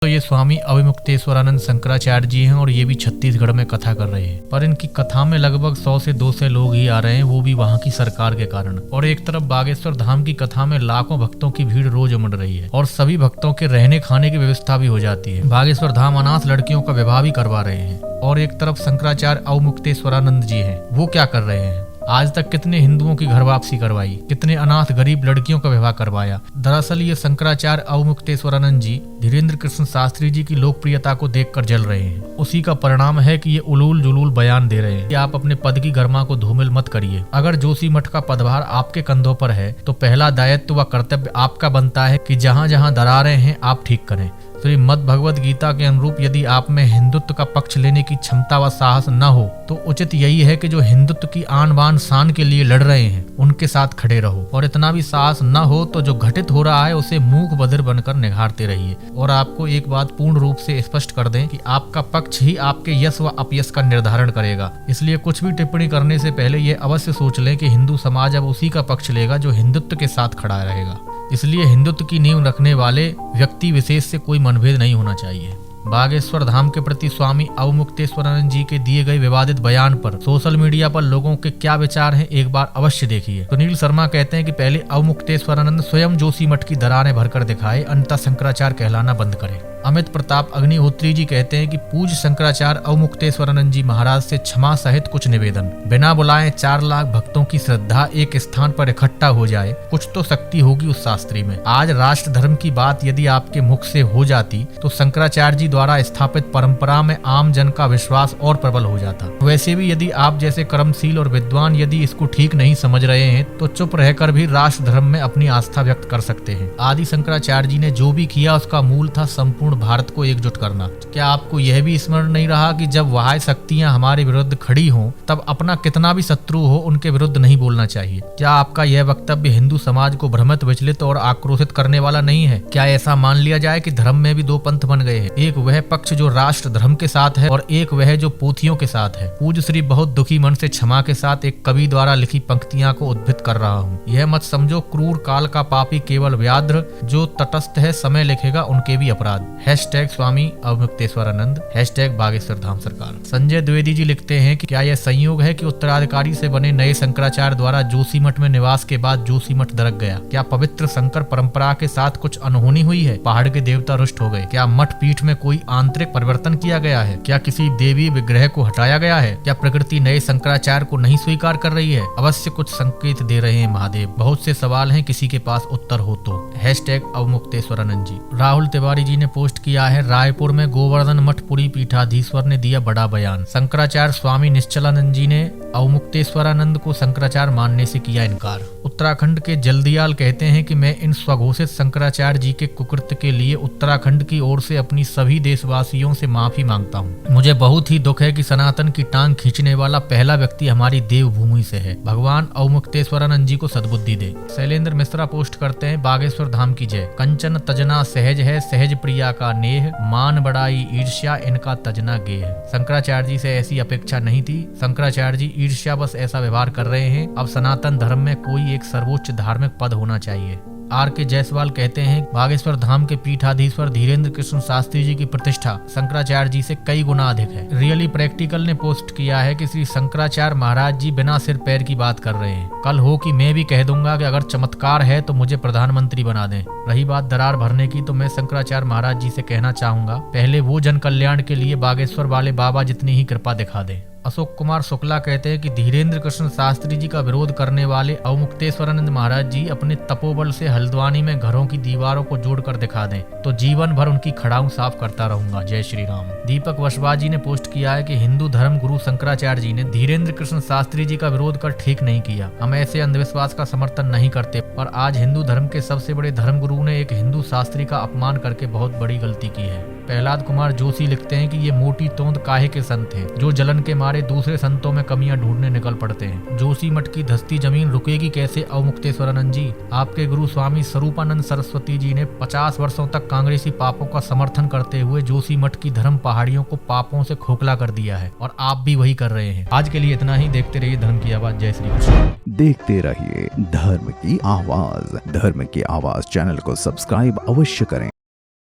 तो ये स्वामी अविमुक्तेश्वरानंद शंकराचार्य जी हैं और ये भी छत्तीसगढ़ में कथा कर रहे हैं। पर इनकी कथा में लगभग 100 से 200 लोग ही आ रहे हैं, वो भी वहाँ की सरकार के कारण। और एक तरफ बागेश्वर धाम की कथा में लाखों भक्तों की भीड़ रोज उमड़ रही है और सभी भक्तों के रहने खाने की व्यवस्था भी हो जाती है। बागेश्वर धाम अनाथ लड़कियों का विवाह भी करवा रहे हैं। और एक तरफ शंकराचार्य अवमुक्तेश्वरानंद जी हैं, वो क्या कर रहे हैं? आज तक कितने हिंदुओं की घर वापसी करवाई, कितने अनाथ गरीब लड़कियों का विवाह करवाया। दरअसल ये शंकराचार्य अवमुक्तेश्वरानंद जी धीरेन्द्र कृष्ण शास्त्री जी की लोकप्रियता को देखकर जल रहे हैं। उसी का परिणाम है कि ये उलूल जुलूल बयान दे रहे हैं कि आप अपने पद की गरिमा को धूमिल मत करिए। अगर जोशी मठ का पदभार आपके कंधों पर है तो पहला दायित्व व कर्तव्य आपका बनता है कि जहाँ जहाँ दरारें हैं आप ठीक करें। श्रीमद् भगवद गीता के अनुरूप यदि आप में हिंदुत्व का पक्ष लेने की क्षमता व साहस न हो तो उचित यही है कि जो हिंदुत्व की आन बान शान के लिए लड़ रहे हैं उनके साथ खड़े रहो। और इतना भी साहस न हो तो जो घटित हो रहा है उसे मूक बधिर बनकर निहारते रहिए। और आपको एक बात पूर्ण रूप से स्पष्ट कर दें कि आपका पक्ष ही आपके यश व अपयश का निर्धारण करेगा। इसलिए कुछ भी टिप्पणी करने से पहले ये अवश्य सोच लें कि हिंदू समाज अब उसी का पक्ष लेगा जो हिंदुत्व के साथ खड़ा रहेगा। इसलिए हिंदुत्व की नींव रखने वाले व्यक्ति विशेष से कोई मनभेद नहीं होना चाहिए। बागेश्वर धाम के प्रति स्वामी अवमुक्तेश्वरानंद जी के दिए गए विवादित बयान पर सोशल मीडिया पर लोगों के क्या विचार हैं, एक बार अवश्य देखिए। सुनील शर्मा कहते हैं कि पहले अवमुक्तेश्वरानंद स्वयं जोशी मठ की दरारें भरकर दिखाए, अन्यथा शंकराचार्य कहलाना बंद करें। अमित प्रताप अग्निहोत्री जी कहते हैं कि पूज्य शंकराचार्य अवमुक्तेश्वरानंद जी महाराज से क्षमा सहित कुछ निवेदन। बिना बुलाए 4 लाख भक्तों की श्रद्धा एक स्थान पर इकट्ठा हो जाए, कुछ तो शक्ति होगी उस शास्त्री में। आज राष्ट्र धर्म की बात यदि आपके मुख से हो जाती तो शंकराचार्य जी द्वारा स्थापित परंपरा में आम जन का विश्वास और प्रबल हो जाता। वैसे भी यदि आप जैसे कर्मशील और विद्वान यदि इसको ठीक नहीं समझ रहे हैं तो चुप रहकर भी राष्ट्र धर्म में अपनी आस्था व्यक्त कर सकते हैं। आदि शंकराचार्य जी ने जो भी किया उसका मूल था संपूर्ण भारत को एकजुट करना। क्या आपको यह भी स्मरण नहीं रहा कि जब वह शक्तियां हमारे विरुद्ध खड़ी हों तब अपना कितना भी शत्रु हो उनके विरुद्ध नहीं बोलना चाहिए? क्या आपका यह वक्तव्य हिंदू समाज को भ्रमित, विचलित और आक्रोशित करने वाला नहीं है? क्या ऐसा मान लिया जाए कि धर्म में भी 2 पंथ बन गए हैं, एक वह पक्ष जो राष्ट्र धर्म के साथ है और एक वह जो पोथियों के साथ है? पूज्य श्री बहुत दुखी मन से क्षमा के साथ एक कवि द्वारा लिखी पंक्तियां को उद्धृत कर रहा हूँ। यह मत समझो क्रूर काल का पापी केवल व्याघ्र, जो तटस्थ है समय लिखेगा उनके भी अपराध। स्वामी अवमुक्तेश्वरानंद, बागेश्वर धाम सरकार। संजय द्विवेदी जी लिखते हैं कि क्या यह संयोग है कि उत्तराधिकारी से बने नए शंकराचार्य द्वारा जोशी मठ में निवास के बाद जोशी मठ दरक गया? क्या पवित्र शंकर परंपरा के साथ कुछ अनहोनी हुई है? पहाड़ के देवता रुष्ट हो गए? क्या मठ पीठ में कोई आंतरिक परिवर्तन किया गया है? क्या किसी देवी विग्रह को हटाया गया है? क्या प्रकृति नए शंकराचार्य को नहीं स्वीकार कर रही है? अवश्य कुछ संकेत दे रहे हैं महादेव। बहुत से सवाल हैं, किसी के पास उत्तर हो तो। अवमुक्तेश्वरानंद जी। राहुल तिवारी जी ने पोस्ट किया है, रायपुर में गोवर्धन मठ पुरी पीठाधीश्वर ने दिया बड़ा बयान। शंकराचार्य स्वामी निश्चलानंद जी ने अवमुक्तेश्वरानंद को शंकराचार्य मानने से किया इनकार। उत्तराखंड के जल्दियाल कहते हैं कि मैं इन स्वघोषित शंकराचार्य जी के कुकृत्य के लिए उत्तराखंड की ओर से अपनी सभी देशवासियों से माफी मांगता हूँ। मुझे बहुत ही दुख है कि सनातन की टांग खींचने वाला पहला व्यक्ति हमारी देवभूमि से है। भगवान अवमुक्तेश्वरानंद जी को सद्बुद्धि दे। शैलेंद्र मिश्रा पोस्ट करते हैं, बागेश्वर धाम की जय। कंचन तजना सहज है, सहज प्रिया का नेह, मान बड़ाई ईर्ष्या इनका तजना गेह। शंकराचार्य जी से ऐसी अपेक्षा नहीं थी। शंकराचार्य जी ईर्ष्या बस ऐसा व्यवहार कर रहे हैं। अब सनातन धर्म में कोई एक सर्वोच्च धार्मिक पद होना चाहिए। R.K. जायसवाल कहते हैं, बागेश्वर धाम के पीठाधीश्वर धीरेन्द्र कृष्ण शास्त्री जी की प्रतिष्ठा शंकराचार्य जी से कई गुना अधिक है। रियली प्रैक्टिकल ने पोस्ट किया है कि श्री शंकराचार्य महाराज जी बिना सिर पैर की बात कर रहे हैं। कल हो कि मैं भी कह दूंगा कि अगर चमत्कार है तो मुझे प्रधानमंत्री बना दें। रही बात दरार भरने की तो मैं शंकराचार्य महाराज जी से कहना चाहूंगा, पहले वो जन कल्याण के लिए बागेश्वर वाले बाबा जितनी ही कृपा दिखा दें। अशोक कुमार शुक्ला कहते हैं कि धीरेन्द्र कृष्ण शास्त्री जी का विरोध करने वाले अवमुक्तेश्वरानंद महाराज जी अपने तपोबल से हल्द्वानी में घरों की दीवारों को जोड़कर दिखा दें तो जीवन भर उनकी खड़ाऊ साफ करता रहूंगा। जय श्री राम। दीपक वशवा जी ने पोस्ट किया है कि हिंदू धर्म गुरु शंकराचार्य जी ने धीरेन्द्र कृष्ण शास्त्री जी का विरोध कर ठीक नहीं किया। हम ऐसे अंधविश्वास का समर्थन नहीं करते, पर आज हिंदू धर्म के सबसे बड़े धर्म गुरु ने एक हिंदू शास्त्री का अपमान करके बहुत बड़ी गलती की है। प्रहलाद कुमार जोशी लिखते हैं कि ये मोटी तोंद काहे के संत हैं जो जलन के मारे दूसरे संतों में कमियां ढूंढने निकल पड़ते हैं। जोशी मठ की धसती जमीन रुकेगी कैसे अवमुक्तेश्वरानंद जी? आपके गुरु स्वामी स्वरूपानंद सरस्वती जी ने 50 वर्षों तक कांग्रेसी पापों का समर्थन करते हुए जोशी मठ की धर्म पहाड़ियों को पापों से खोखला कर दिया है और आप भी वही कर रहे हैं। आज के लिए इतना ही। देखते रहिए धर्म की आवाज। जय श्री कृष्ण। देखते रहिए धर्म की आवाज। धर्म की आवाज चैनल को सब्सक्राइब अवश्य करें।